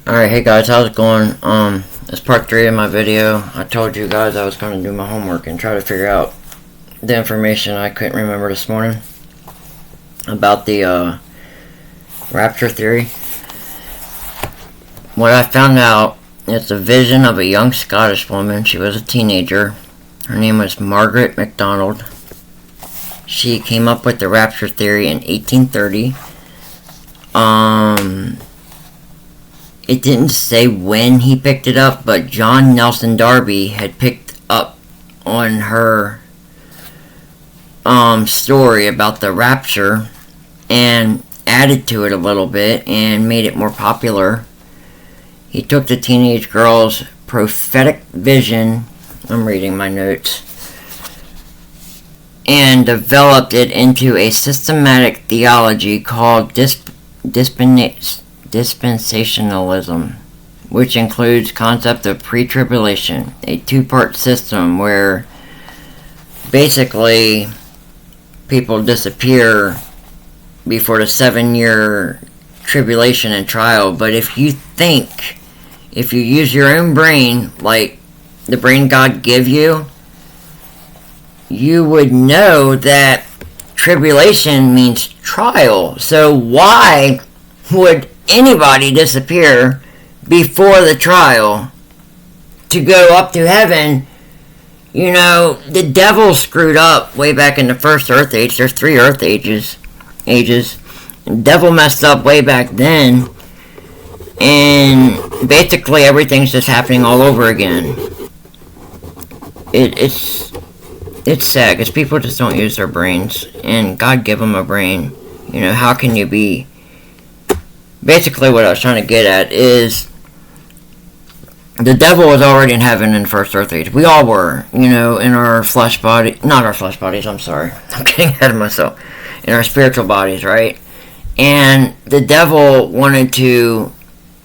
Alright, hey guys, how's it going? It's part 3 of my video. I told you guys I was going to do my homework and try to figure out the information I couldn't remember this morning about the rapture theory. What I found out, it's a vision of a young Scottish woman. She was a teenager. Her name was Margaret MacDonald. She came up with the rapture theory in 1830. It didn't say when he picked it up, but John Nelson Darby had picked up on her story about the rapture and added to it a little bit and made it more popular. He took the teenage girl's prophetic vision, I'm reading my notes, and developed it into a systematic theology called dispensationalism, which includes concept of pre-tribulation, a two-part system where basically people disappear before the 7-year tribulation and trial. But if you use your own brain, like the brain God gave you, you would know that tribulation means trial. So why would anybody disappear before the trial to go up to heaven? You know, the devil screwed up way back in the first earth age. There's 3 earth ages. The devil messed up way back then, and basically everything's just happening all over again. It's sad because people just don't use their brains, and God gave them a brain. You know, how can you be... Basically what I was trying to get at is the devil was already in heaven in the first earth age. We all were, you know, in our flesh body, not our flesh bodies, I'm sorry, I'm getting ahead of myself, in our spiritual bodies, right? And the devil wanted to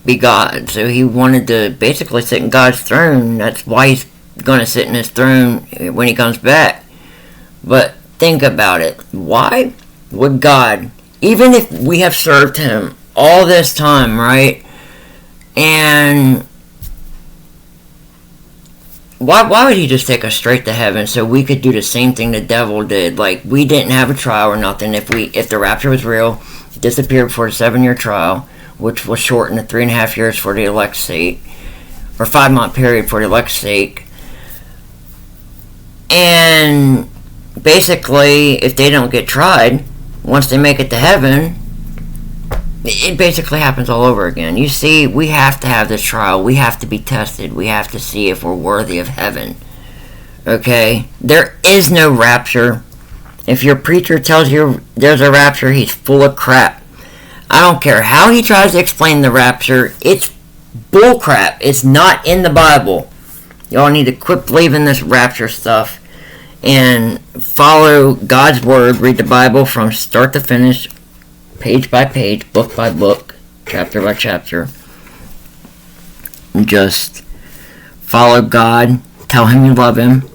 be God, so he wanted to basically sit in God's throne. That's why he's going to sit in his throne when he comes back. But think about it. Why would God, even if we have served him all this time, right? And why would he just take us straight to heaven so we could do the same thing the devil did? Like, we didn't have a trial or nothing. If the rapture was real, disappeared before the 7-year trial, which was shortened to 3.5 years for the elect's sake, or 5-month period for the elect's sake. And basically, if they don't get tried, once they make it to heaven, it basically happens all over again. You see, we have to have this trial. We have to be tested. We have to see if we're worthy of heaven. Okay? There is no rapture. If your preacher tells you there's a rapture, he's full of crap. I don't care how he tries to explain the rapture. It's bull crap. It's not in the Bible. Y'all need to quit believing this rapture stuff and follow God's word. Read the Bible from start to finish, page by page, book by book, chapter by chapter. Just follow God. Tell him you love him.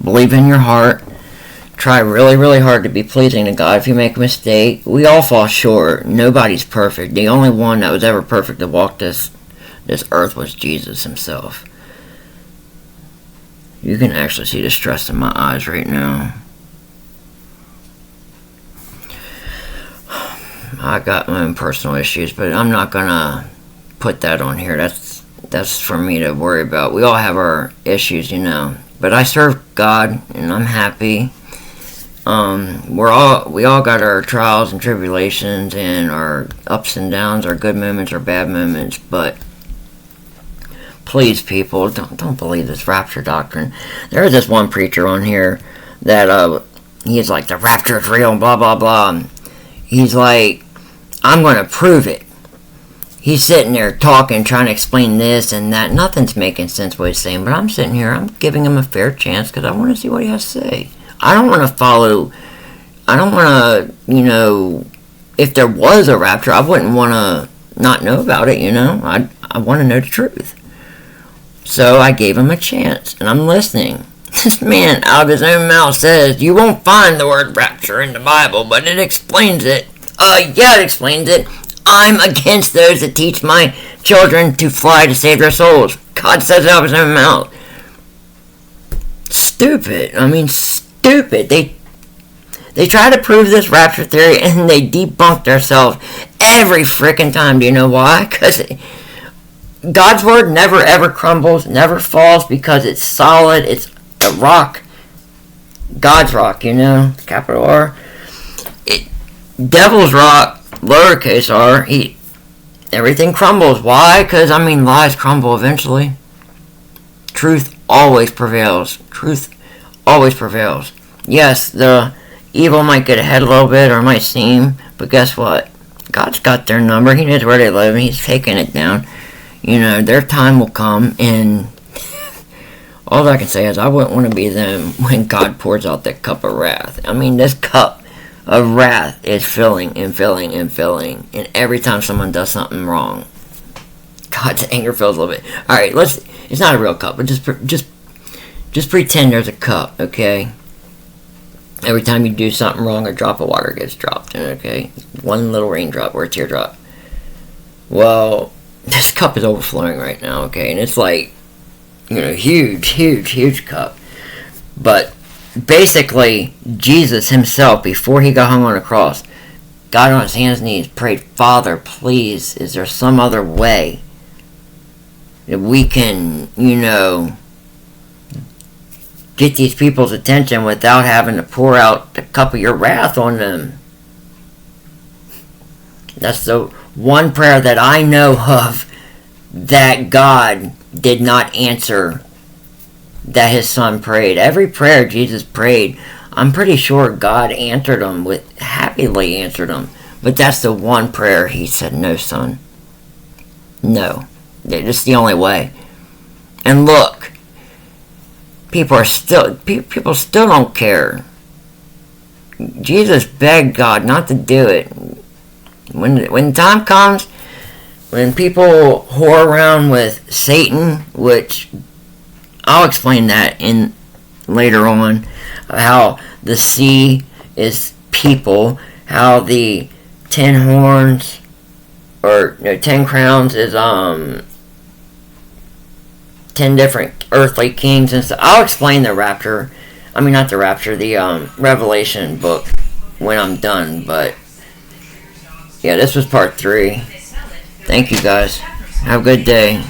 Believe in your heart. Try really, really hard to be pleasing to God. If you make a mistake, we all fall short. Nobody's perfect. The only one that was ever perfect to walk this earth was Jesus himself. You can actually see the stress in my eyes right now. I got my own personal issues, but I'm not gonna put that on here. That's for me to worry about. We all have our issues, you know. But I serve God, and I'm happy. We all got our trials and tribulations and our ups and downs, our good moments, our bad moments. But please, people, don't believe this rapture doctrine. There was this one preacher on here that he's like, the rapture is real and blah blah blah. He's like, I'm going to prove it. He's sitting there talking, trying to explain this and that. Nothing's making sense what he's saying, but I'm sitting here, I'm giving him a fair chance because I want to see what he has to say. I don't want to, you know, if there was a rapture, I wouldn't want to not know about it, you know. I want to know the truth. So I gave him a chance, and I'm listening. This man out of his own mouth says, you won't find the word rapture in the Bible, but it explains it. Yeah, it explains it. I'm against those that teach my children to fly to save their souls. God says it out of his own mouth. Stupid. I mean, stupid. They try to prove this rapture theory and they debunk themselves every freaking time. Do you know why? Because God's word never ever crumbles, never falls, because it's solid. It's a rock. God's rock, capital R. Devil's rock, lowercase r. Everything crumbles. Why? Because, lies crumble eventually. Truth always prevails. Truth always prevails. Yes, the evil might get ahead a little bit, or might seem, but guess what? God's got their number. He knows where they live, and he's taking it down. Their time will come, and all I can say is I wouldn't want to be them when God pours out that cup of wrath. This cup of wrath is filling and filling and filling, and every time someone does something wrong, God's anger fills a little bit. All right, it's not a real cup, but just pretend there's a cup, okay? Every time you do something wrong, a drop of water gets dropped in, okay? One little raindrop or a teardrop. Well, this cup is overflowing right now, okay? And it's like, huge, huge, huge cup. But basically, Jesus himself, before he got hung on a cross, got on his hands and knees, prayed, Father, please, is there some other way that we can, get these people's attention without having to pour out the cup of your wrath on them? That's the one prayer that I know of that God did not answer, that his son prayed. Every prayer Jesus prayed, I'm pretty sure God answered them, happily answered them. But that's the one prayer he said, no, son. No. It's the only way. And look, people still don't care. Jesus begged God not to do it. When time comes, when people whore around with Satan, which I'll explain that in later on, how the sea is people, how the 10 horns or 10 crowns is 10 different earthly kings and stuff. I'll explain the rapture. Not the rapture, the Revelation book when I'm done, but yeah, this was part 3. Thank you guys. Have a good day.